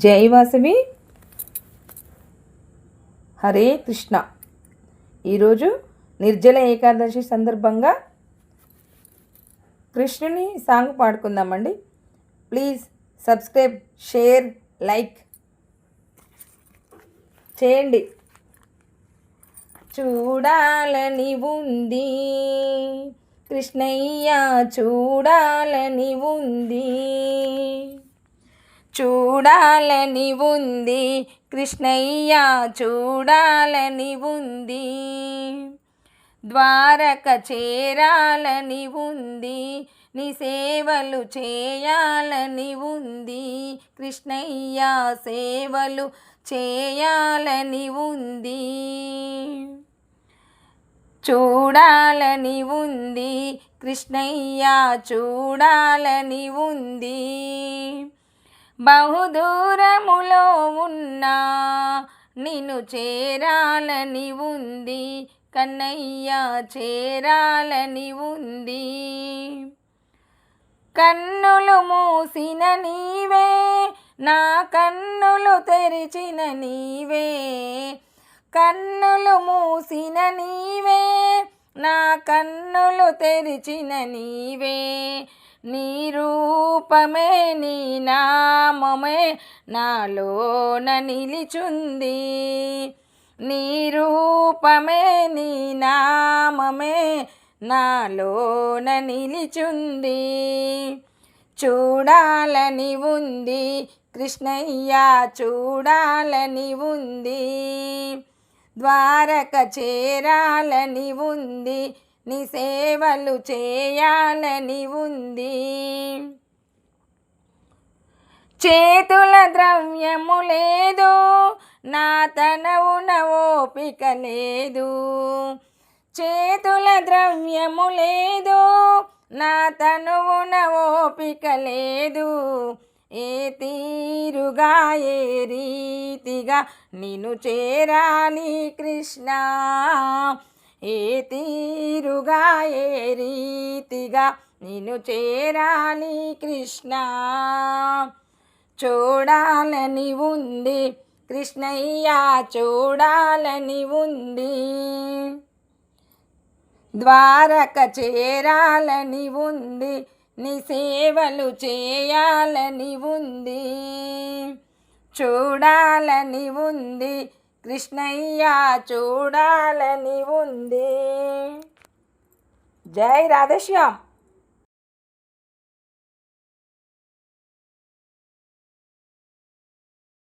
జై వాసవి. హరే కృష్ణ. ఈరోజు నిర్జల ఏకాదశి సందర్భంగా కృష్ణుని సాంగ్ పాడుకుందామండి. ప్లీజ్ సబ్స్క్రైబ్, షేర్, లైక్ చేయండి. చూడాలని ఉంది కృష్ణయ్య, చూడాలని ఉంది, చూడాలని ఉంది కృష్ణయ్య, చూడాలని ఉంది, ద్వారక చేరాలని ఉంది, నీ సేవలు చేయాలని ఉంది కృష్ణయ్య, సేవలు చేయాలని ఉంది, చూడాలని ఉంది కృష్ణయ్య, చూడాలని ఉంది, బహుదూరములో ఉన్నా నిన్ను చేరాలని ఉంది కన్నయ్య, చేరాలని ఉంది, కన్నులు మూసిన నీవే, నా కన్నులు తెరిచిన నీవే, కన్నులు మూసిన నీవే, నా కన్నులు తెరిచిన నీవే, నీ రూపమే నీ నామమే నాలోన నిలిచుంది, నీ రూపమే నీ నామమే నాలోన నిలిచుంది, చూడాలని ఉంది కృష్ణయ్య, చూడాలని ఉంది, ద్వారక చేరాలని ఉంది, నీ సేవలు చేయాలని ఉంది, చేతుల ద్రవ్యము లేదు, నా తనవున ఓపిక లేదు, చేతుల ద్రవ్యము లేదు, నా తనువున ఓపిక లేదు, ఏ తీరుగా ఏ రీతిగా నిన్ను చేరాలి కృష్ణ, ఏ తీరుగా ఏ రీతిగా నిన్ను చేరాలి కృష్ణ, చూడాలని ఉంది కృష్ణయ్య, చూడాలని ఉంది, ద్వారక చేరాలని ఉంది, నీ సేవలు చేయాలని ఉంది, చూడాలని ఉంది కృష్ణయ్య, చూడాలని ఉంది. జై రాధేశ్యామ్.